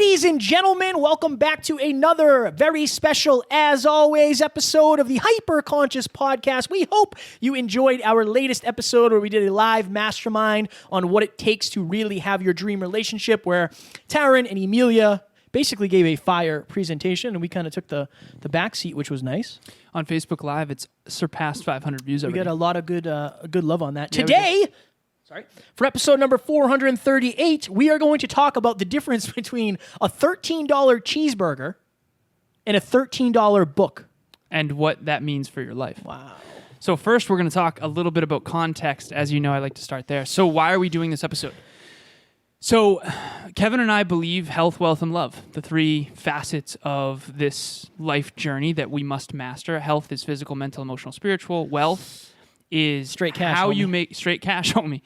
Ladies and gentlemen, welcome back to another very special, as always, episode of the Hyper Conscious Podcast. We hope you enjoyed our latest episode where we did a live mastermind on what it takes to really have your dream relationship, where Taryn and Emilia basically gave a fire presentation, and we kind of took the back seat, which was nice. On Facebook Live, it's surpassed 500 views already. We got a lot of good love on that. Today, for episode number 438, we are going to talk about the difference between a $13 cheeseburger and a $13 book. And what that means for your life. Wow. So first, we're going to talk a little bit about context. As you know, I like to start there. So why are we doing this episode? So Kevin and I believe health, wealth, and love, the three facets of this life journey that we must master. Health is physical, mental, emotional, spiritual. Wealth is straight cash, how homie. you make straight cash, homie.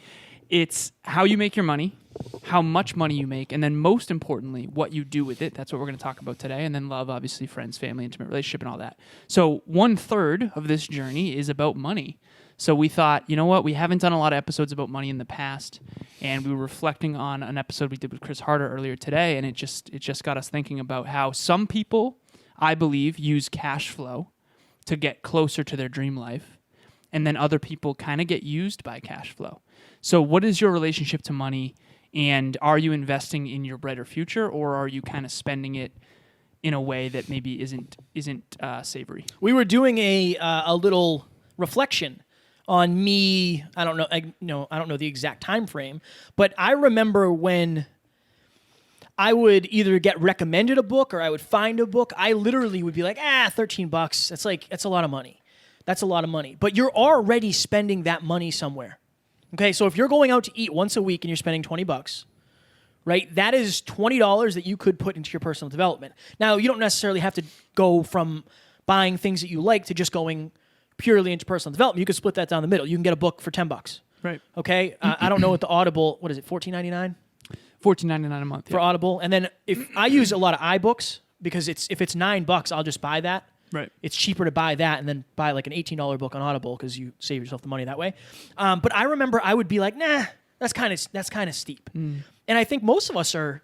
It's how you make your money, how much money you make, and then most importantly, what you do with it. That's what we're going to talk about today. And then love, obviously, friends, family, intimate relationship, and all that. So 1/3 of this journey is about money. So we thought, you know what? We haven't done a lot of episodes about money in the past, and we were reflecting on an episode we did with Chris Harder earlier today, and it just got us thinking about how some people, I believe, use cash flow to get closer to their dream life, and then other people kind of get used by cash flow. So what is your relationship to money, and are you investing in your brighter future, or are you kind of spending it in a way that maybe isn't savory? We were doing a little reflection on me. I don't know the exact time frame, but I remember when I would either get recommended a book or I would find a book, I literally would be like, $13. That's a lot of money. That's a lot of money. But you're already spending that money somewhere. Okay, so if you're going out to eat once a week and you're spending $20, right, that is $20 that you could put into your personal development. Now, you don't necessarily have to go from buying things that you like to just going purely into personal development. You could split that down the middle. You can get a book for $10. Right. Okay? I don't know what the Audible, what is it, $14.99? $14.99 a month. For Audible. And then if I use a lot of iBooks, because if it's $9, I'll just buy that. Right. It's cheaper to buy that and then buy like an $18 book on Audible because you save yourself the money that way. But I remember I would be like, nah, that's kind of steep. And I think most of us are.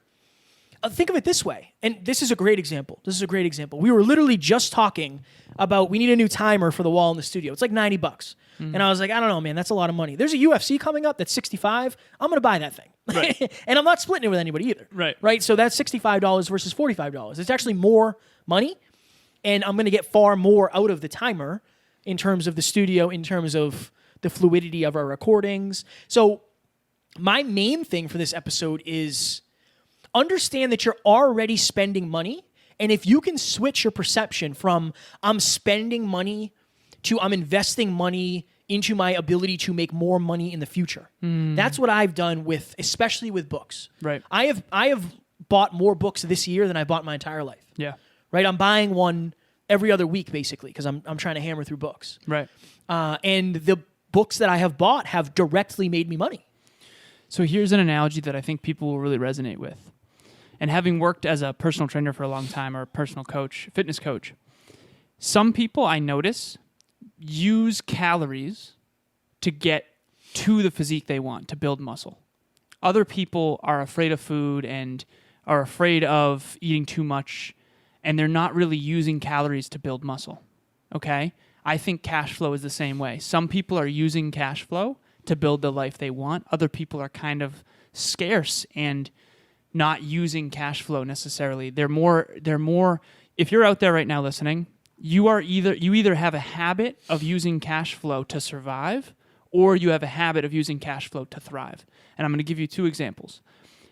Think of it this way, and this is a great example. We were literally just talking about we need a new timer for the wall in the studio. It's like $90. And I was like, I don't know, man, that's a lot of money. There's a UFC coming up that's $65. I'm going to buy that thing. Right. And I'm not splitting it with anybody either. Right. So that's $65 versus $45. It's actually more money, and I'm going to get far more out of the timer in terms of the studio, in terms of the fluidity of our recordings. So my main thing for this episode is understand that you're already spending money, and if you can switch your perception from I'm spending money to I'm investing money into my ability to make more money in the future. That's what I've done especially with books. Right. I have bought more books this year than I bought my entire life. Yeah. Right. I'm buying one every other week basically because I'm trying to hammer through books. Right. And the books that I have bought have directly made me money. So here's an analogy that I think people will really resonate with. And having worked as a personal trainer for a long time, or a personal coach, fitness coach, some people I notice use calories to get to the physique they want, to build muscle. Other people are afraid of food and are afraid of eating too much, and they're not really using calories to build muscle. Okay? I think cash flow is the same way. Some people are using cash flow to build the life they want. Other people are kind of scarce and not using cash flow necessarily. They're more, if you're out there right now listening, you either have a habit of using cash flow to survive, or you have a habit of using cash flow to thrive. And I'm going to give you two examples.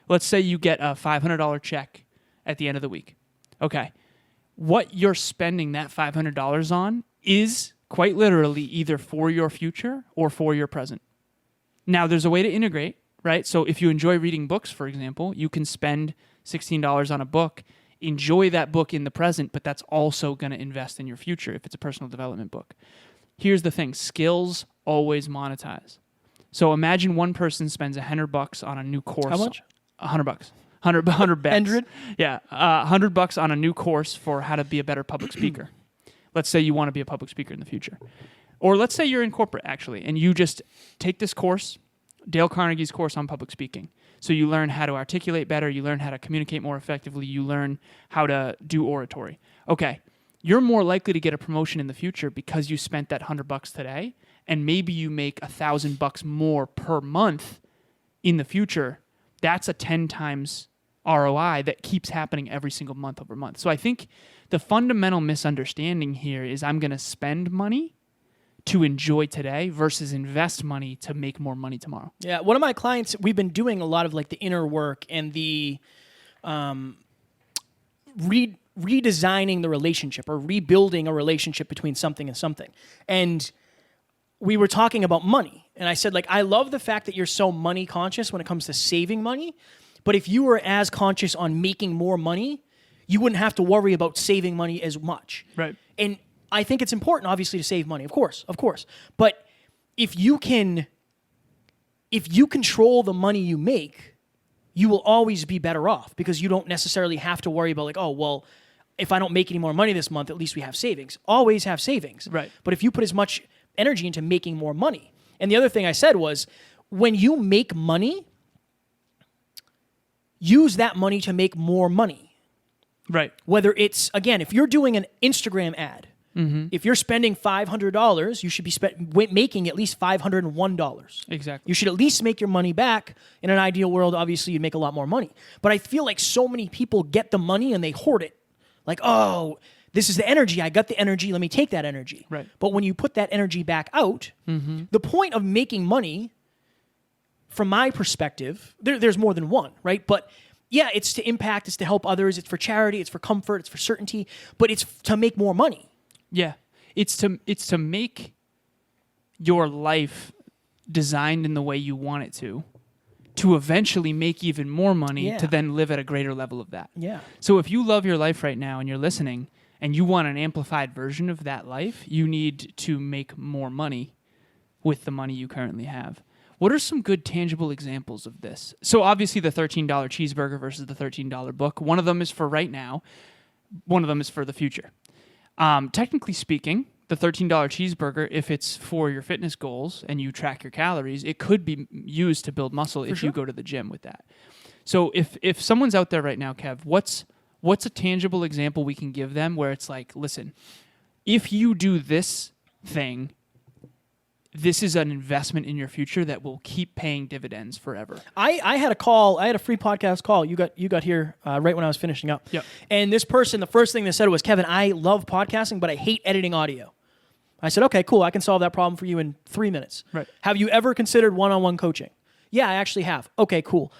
Let's say you get a $500 check at the end of the week. Okay. What you're spending that $500 on is quite literally either for your future or for your present. Now, there's a way to integrate, right? So if you enjoy reading books, for example, you can spend $16 on a book, enjoy that book in the present, but that's also going to invest in your future if it's a personal development book. Here's the thing. Skills always monetize. So imagine one person spends $100 on a new course. How much? $100. 100 bets. 100? Yeah. $100 on a new course for how to be a better public speaker. Let's say you want to be a public speaker in the future. Or let's say you're in corporate, actually, and you just take this course, Dale Carnegie's course on public speaking. So you learn how to articulate better, you learn how to communicate more effectively, you learn how to do oratory. Okay, you're more likely to get a promotion in the future because you spent that $100 today, and maybe you make $1,000 more per month in the future. That's a 10 times ROI that keeps happening every single month over month. So I think the fundamental misunderstanding here is I'm going to spend money to enjoy today versus invest money to make more money tomorrow. Yeah, one of my clients, we've been doing a lot of like the inner work and the redesigning the relationship or rebuilding a relationship between something and something. And we were talking about money. And I said, like, I love the fact that you're so money conscious when it comes to saving money. But if you were as conscious on making more money, you wouldn't have to worry about saving money as much. Right. And I think it's important, obviously, to save money, of course. But if you control the money you make, you will always be better off because you don't necessarily have to worry about like, oh, well, if I don't make any more money this month, at least we have savings. Always have savings. Right. But if you put as much energy into making more money, and the other thing I said was, when you make money, use that money to make more money. Right. Whether it's, again, if you're doing an Instagram ad, if you're spending $500, you should be making at least $501. Exactly. You should at least make your money back. In an ideal world, obviously, you'd make a lot more money. But I feel like so many people get the money and they hoard it. Like, oh, this is the energy. I got the energy. Let me take that energy. Right. But when you put that energy back out, the point of making money, from my perspective, there's more than one, right? But yeah, it's to impact, it's to help others, it's for charity, it's for comfort, it's for certainty, but it's to make more money. Yeah. It's to make your life designed in the way you want it to eventually make even more money to then live at a greater level of that. Yeah. So if you love your life right now and you're listening and you want an amplified version of that life, you need to make more money with the money you currently have. What are some good tangible examples of this? So obviously the $13 cheeseburger versus the $13 book. One of them is for right now. One of them is for the future. Technically speaking, the $13 cheeseburger, if it's for your fitness goals and you track your calories, it could be used to build muscle if you go to the gym with that. So if someone's out there right now, Kev, what's a tangible example we can give them where it's like, listen, if you do this thing, this is an investment in your future that will keep paying dividends forever. I had a free podcast call. You got here right when I was finishing up. Yep. And this person, the first thing they said was, Kevin, I love podcasting, but I hate editing audio. I said, okay, cool. I can solve that problem for you in 3 minutes. Right. Have you ever considered one-on-one coaching? Yeah, I actually have. Okay, cool.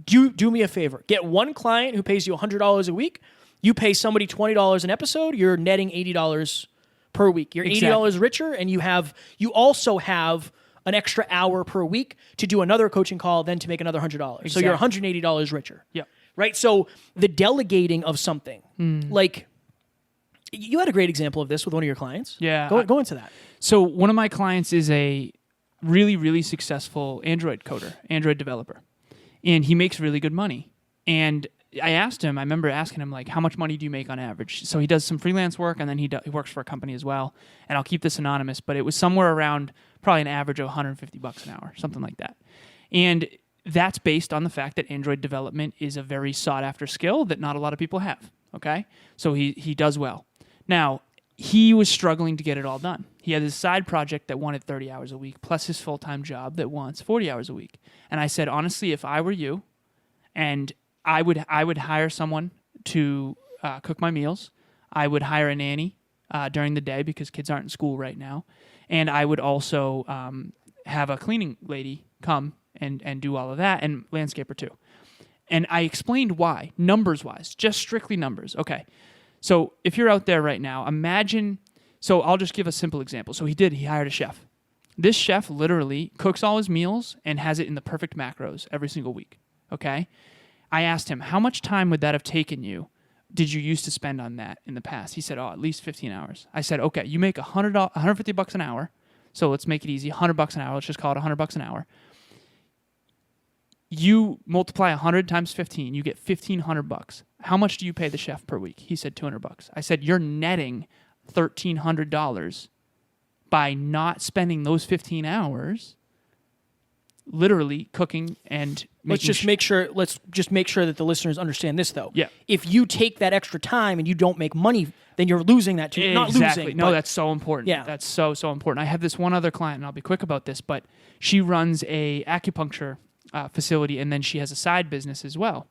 Do me a favor. Get one client who pays you $100 a week. You pay somebody $20 an episode. You're netting $80 per week. You're $80 richer, and you also have an extra hour per week to do another coaching call, then to make another $100. Exactly. So you're $180 richer. Yep. Right? So the delegating of something, like you had a great example of this with one of your clients. Yeah. Go into that. So one of my clients is a really, really successful Android developer, and he makes really good money. And I remember asking him, like, how much money do you make on average? So he does some freelance work, and then he works for a company as well. And I'll keep this anonymous, but it was somewhere around probably an average of $150 an hour, something like that. And that's based on the fact that Android development is a very sought-after skill that not a lot of people have, okay? So he does well. Now, he was struggling to get it all done. He had this side project that wanted 30 hours a week, plus his full-time job that wants 40 hours a week. And I said, honestly, if I were you, and I would hire someone to cook my meals. I would hire a nanny during the day because kids aren't in school right now. And I would also have a cleaning lady come and do all of that, and landscaper too. And I explained why, numbers-wise, just strictly numbers. Okay, so if you're out there right now, imagine, so I'll just give a simple example. So he hired a chef. This chef literally cooks all his meals and has it in the perfect macros every single week, okay? I asked him, how much time would that have taken you? Did you used to spend on that in the past? He said, at least 15 hours. I said, okay, you make $150 an hour. So let's make it easy. $100 an hour. Let's just call it $100 an hour. You multiply 100 times 15, you get $1,500. How much do you pay the chef per week? He said $200. I said, you're netting $1,300 by not spending those 15 hours literally cooking and Let's just make sure that the listeners understand this, though. Yeah. If you take that extra time and you don't make money, then you're losing that too. Exactly. Not losing. No, that's so important. Yeah. That's so important. I have this one other client, and I'll be quick about this, but she runs a acupuncture facility, and then she has a side business as well.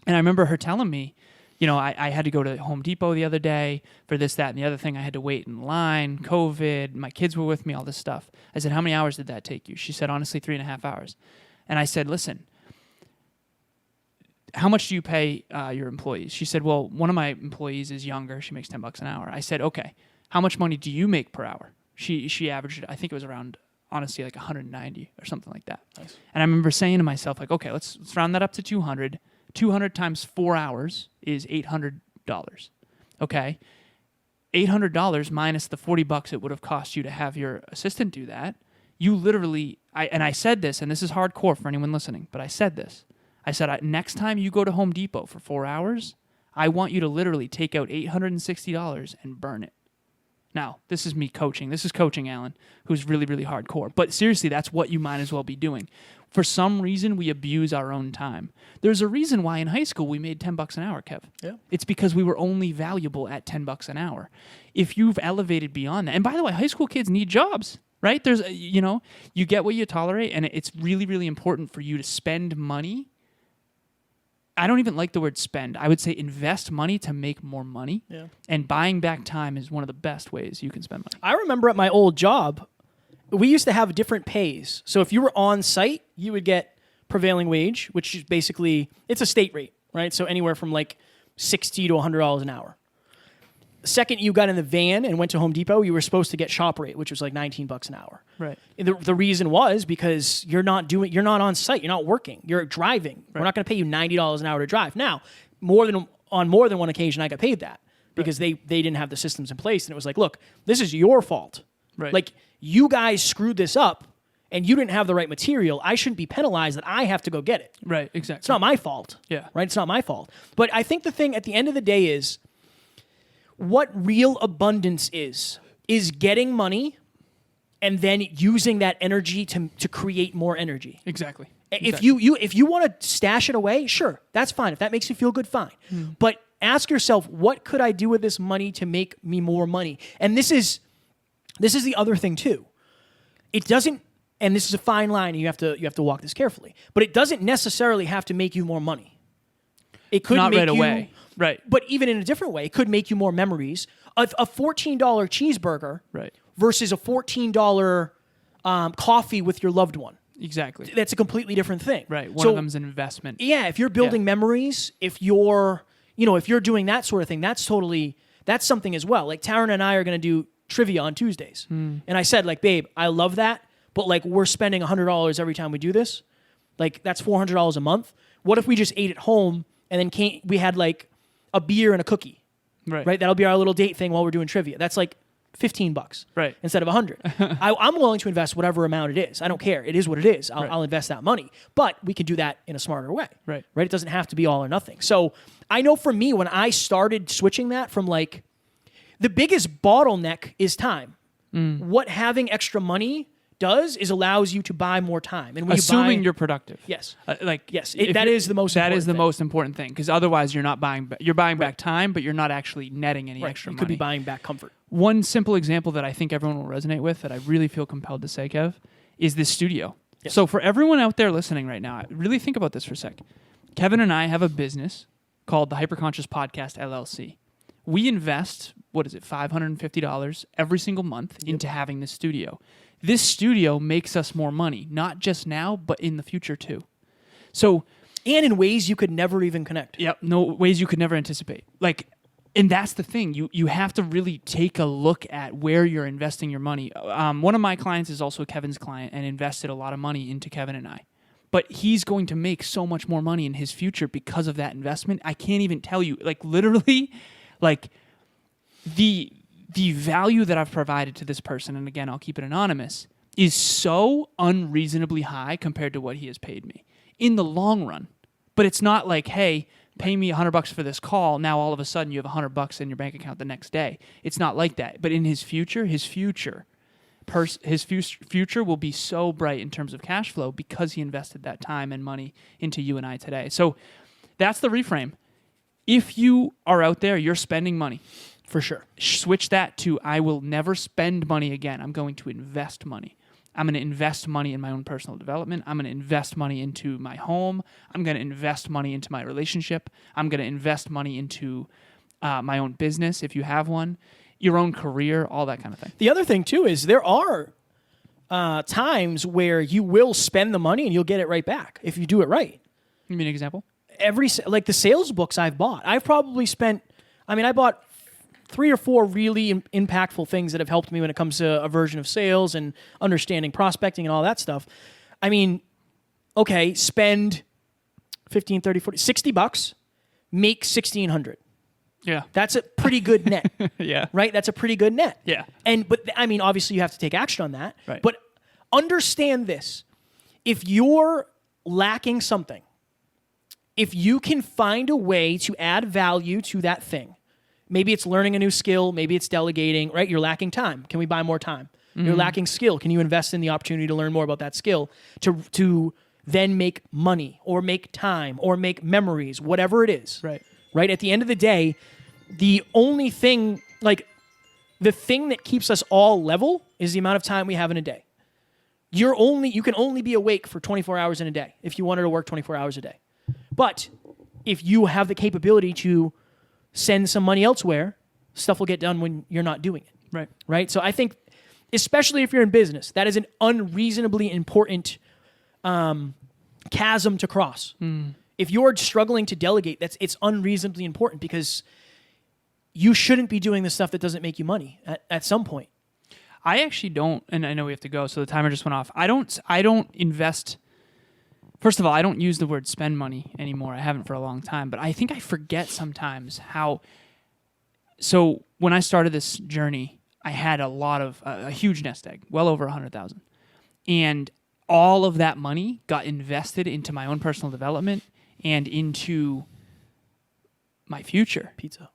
And I remember her telling me, I had to go to Home Depot the other day for this, that, and the other thing. I had to wait in line, COVID, my kids were with me, all this stuff. I said, how many hours did that take you? She said, honestly, 3.5 hours. And I said, listen, how much do you pay your employees? She said, well, one of my employees is younger. She makes $10 an hour. I said, okay, how much money do you make per hour? She averaged, I think it was around, honestly, like 190 or something like that. Nice. And I remember saying to myself, like, okay, let's round that up to 200. 200 times 4 hours is $800. Okay? $800 minus the $40 it would have cost you to have your assistant do that. You literally, I said this, and this is hardcore for anyone listening, but I said this. I said, next time you go to Home Depot for 4 hours, I want you to literally take out $860 and burn it. Now, this is me coaching. This is coaching Alan, who's really, really hardcore. But seriously, that's what you might as well be doing. For some reason, we abuse our own time. There's a reason why in high school we made $10 an hour, Kev. Yeah. It's because we were only valuable at $10 an hour. If you've elevated beyond that, and by the way, high school kids need jobs, right? There's, you get what you tolerate, and it's really, really important for you to spend money. I don't even like the word spend. I would say invest money to make more money. Yeah. And buying back time is one of the best ways you can spend money. I remember at my old job, we used to have different pays. So if you were on site, you would get prevailing wage, which is basically, it's a state rate, right? So anywhere from like $60 to $100 an hour. The second you got in the van and went to Home Depot, you were supposed to get shop rate, which was like $19 an hour. Right. The reason was because you're not on site, you're not working, you're driving. Right. We're not going to pay you $90 an hour to drive. Now, on more than one occasion, I got paid that because they didn't have the systems in place, and it was like, look, this is your fault. Right. Like, you guys screwed this up, and you didn't have the right material. I shouldn't be penalized that I have to go get it. Right. Exactly. It's not my fault. Yeah. Right. It's not my fault. But I think the thing at the end of the day is, what real abundance is getting money and then using that energy to create more energy. Exactly. If you want to stash it away, sure, that's fine. If that makes you feel good, fine. But ask yourself, what could I do with this money to make me more money? And this is the other thing too. It doesn't, and this is a fine line, and you have to walk this carefully. But it doesn't necessarily have to make you more money. It could not make right you, away. Right. But even in a different way, it could make you more memories. A $14 cheeseburger Right. versus a $14 coffee with your loved one. Exactly. That's a completely different thing. Right. One of them's an investment. Yeah, if you're building memories, if you're doing that sort of thing, that's something as well. Like Taryn and I are going to do trivia on Tuesdays. And I said, like, babe, I love that, but like we're spending $100 every time we do this. Like that's $400 a month. What if we just ate at home and then we had like a beer and a cookie? Right. That'll be our little date thing while we're doing trivia. That's like $15. Right. Instead of $100. I'm willing to invest whatever amount it is. I don't care. It is what it is. I'll invest that money. But we can do that in a smarter way. Right. It doesn't have to be all or nothing. So I know for me, when I started switching that from like, the biggest bottleneck is time. What having extra money does is allows you to buy more time. And when assuming you're productive. Yes. Yes. That is the most important thing, because otherwise you're not buying. You're buying back time, but you're not actually netting any extra money. You could be buying back comfort. One simple example that I think everyone will resonate with, that I really feel compelled to say, Kev, is this studio. Yes. So for everyone out there listening right now, really think about this for a sec. Kevin and I have a business called the Hyperconscious Podcast LLC. We invest, $550 every single month into having this studio. This studio makes us more money, not just now, but in the future too. So, and in ways you could never even connect. Yep, no ways you could never anticipate. And that's the thing. You have to really take a look at where you're investing your money. One of my clients is also Kevin's client and invested a lot of money into Kevin and I. But he's going to make so much more money in his future because of that investment. I can't even tell you. Literally, the value that I've provided to this person, and again, I'll keep it anonymous, is so unreasonably high compared to what he has paid me in the long run. But it's not like, hey, pay me $100 for this call. Now all of a sudden you have $100 in your bank account the next day. It's not like that. But in his future, future will be so bright in terms of cash flow because he invested that time and money into you and I today. So that's the reframe. If you are out there, you're spending money. For sure. Switch that to, I will never spend money again. I'm going to invest money. I'm going to invest money in my own personal development. I'm going to invest money into my home. I'm going to invest money into my relationship. I'm going to invest money into my own business, if you have one, your own career, all that kind of thing. The other thing, too, is there are times where you will spend the money and you'll get it right back if you do it right. Give me an example. Like the sales books I've bought, I've probably spent, I bought 3 or 4 really impactful things that have helped me when it comes to a version of sales and understanding prospecting and all that stuff. Okay, spend 15, 30, 40, 60 bucks, make 1,600. Yeah. That's a pretty good net. Yeah. Right? That's a pretty good net. Yeah. But obviously you have to take action on that. Right. But understand this. If you're lacking something, if you can find a way to add value to that thing, maybe it's learning a new skill, maybe it's delegating, right? You're lacking time. Can we buy more time? Mm-hmm. You're lacking skill. Can you invest in the opportunity to learn more about that skill to then make money or make time or make memories, whatever it is. Right? At the end of the day, the only thing, the thing that keeps us all level is the amount of time we have in a day. You can only be awake for 24 hours in a day if you wanted to work 24 hours a day. But if you have the capability to send some money elsewhere, stuff will get done when you're not doing it. Right? So I think, especially if you're in business, that is an unreasonably important chasm to cross. If you're struggling to delegate, it's unreasonably important because you shouldn't be doing the stuff that doesn't make you money at some point. I actually don't, and I know we have to go, so the timer just went off. I don't invest. First of all, I don't use the word spend money anymore. I haven't for a long time, but I think I forget sometimes how. So when I started this journey, I had a huge nest egg, well over 100,000, and all of that money got invested into my own personal development and into my future. Pizza.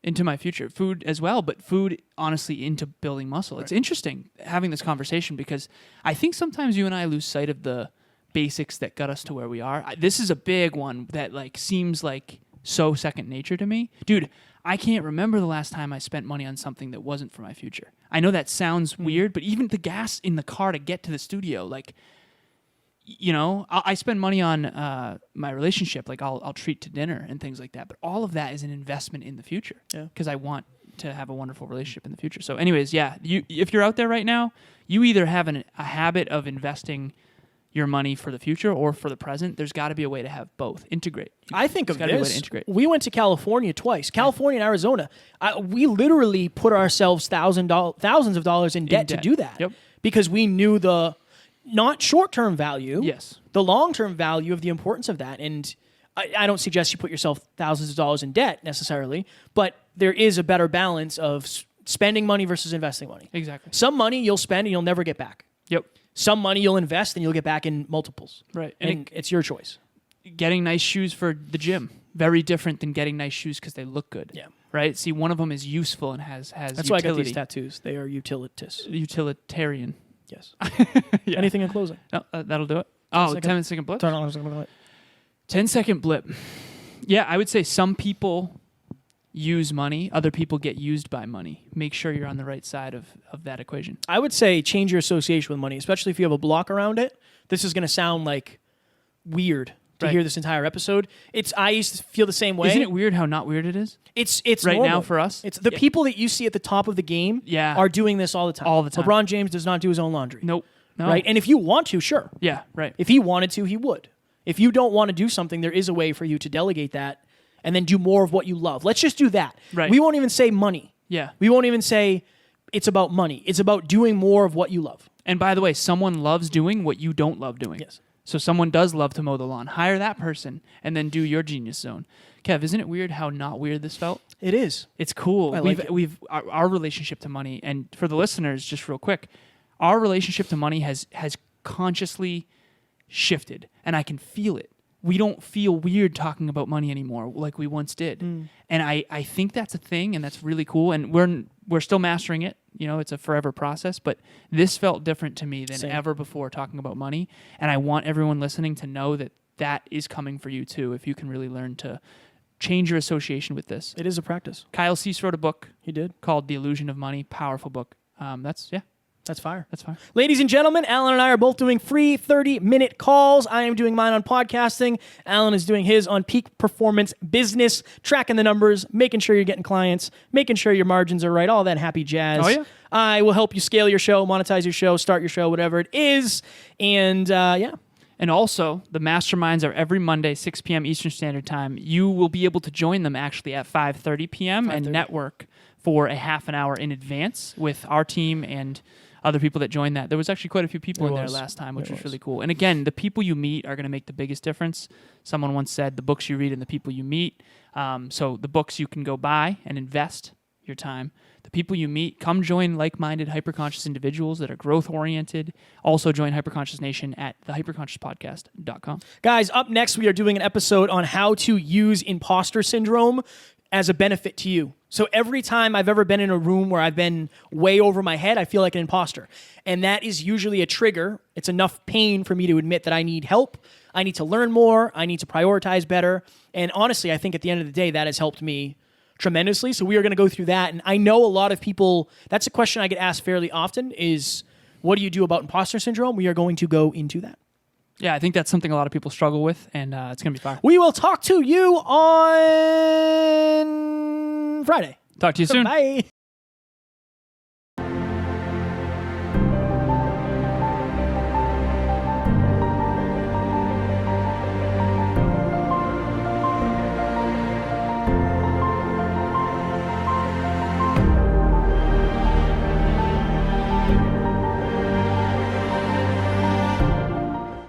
Into my future. Food as well, but food, honestly, into building muscle. Right. It's interesting having this conversation because I think sometimes you and I lose sight of the basics that got us to where we are. This is a big one that seems like so second nature to me. Dude, I can't remember the last time I spent money on something that wasn't for my future. I know that sounds weird, but even the gas in the car to get to the studio, I spend money on my relationship. I'll treat to dinner and things like that. But all of that is an investment in the future because I want to have a wonderful relationship in the future. So anyways, if you're out there right now, you either have a habit of investing your money for the future or for the present. There's got to be a way to have both. Integrate. I think of this. We went to California twice. California and Arizona. We literally put ourselves thousands of dollars in debt to do that. Yep. Because we knew the not short-term value, yes, the long-term value of the importance of that. And I don't suggest you put yourself thousands of dollars in debt necessarily, but there is a better balance of spending money versus investing money. Exactly. Some money you'll spend and you'll never get back. Yep. Some money you'll invest and you'll get back in multiples. Right. And it's your choice. Getting nice shoes for the gym, very different than getting nice shoes because they look good. Yeah. Right? See, one of them is useful and has That's utility. why I got these tattoos. They are Utilitarian. Yes. Yeah. Anything in closing? No, that'll do it. 10-second blip? 10-second blip. Yeah, I would say some people use money. Other people get used by money. Make sure you're on the right side of that equation. I would say change your association with money, especially if you have a block around it. This is going to sound weird to hear this entire episode. I used to feel the same way. Isn't it weird how not weird it is? It's right normal. now for us. It's the people that you see at the top of the game are doing this all the time. All the time. LeBron James does not do his own laundry. Nope. No. Right? And if you want to, sure. Yeah, right. If he wanted to, he would. If you don't want to do something, there is a way for you to delegate that and then do more of what you love. Let's just do that. Right. We won't even say money. Yeah. We won't even say it's about money. It's about doing more of what you love. And by the way, someone loves doing what you don't love doing. Yes. So someone does love to mow the lawn. Hire that person and then do your genius zone. Kev, isn't it weird how not weird this felt? It is. It's cool. We've our relationship to money, and for the listeners, just real quick, our relationship to money has consciously shifted, and I can feel it. we don't feel weird talking about money anymore like we once did. And I think that's a thing, and that's really cool. And we're still mastering it. You know, it's a forever process, but this felt different to me than ever before talking about money. And I want everyone listening to know that that is coming for you too, if you can really learn to change your association with this. It is a practice. Kyle Cease wrote a book. He did. Called The Illusion of Money. Powerful book. That's fire. That's fire. Ladies and gentlemen, Alan and I are both doing free 30-minute calls. I am doing mine on podcasting. Alan is doing his on peak performance business, tracking the numbers, making sure you're getting clients, making sure your margins are right, all that happy jazz. Oh, yeah. I will help you scale your show, monetize your show, start your show, whatever it is. And yeah. And also, the masterminds are every Monday, 6 p.m. Eastern Standard Time. You will be able to join them actually at 5:30 p.m. and network for a half an hour in advance with our team and other people that joined that. There was actually quite a few people in there last time, which was really cool. And again, the people you meet are going to make the biggest difference. Someone once said, the books you read and the people you meet. So the books you can go buy and invest your time. The people you meet, come join like-minded, hyperconscious individuals that are growth-oriented. Also join Hyperconscious Nation at thehyperconsciouspodcast.com. Guys, up next, we are doing an episode on how to use imposter syndrome as a benefit to you. So every time I've ever been in a room where I've been way over my head, I feel like an imposter. And that is usually a trigger. It's enough pain for me to admit that I need help. I need to learn more. I need to prioritize better. And honestly, I think at the end of the day, that has helped me tremendously. So we are going to go through that. And I know a lot of people, that's a question I get asked fairly often is, what do you do about imposter syndrome? We are going to go into that. Yeah, I think that's something a lot of people struggle with, and it's going to be fun. We will talk to you on Friday. Talk to you soon. Bye.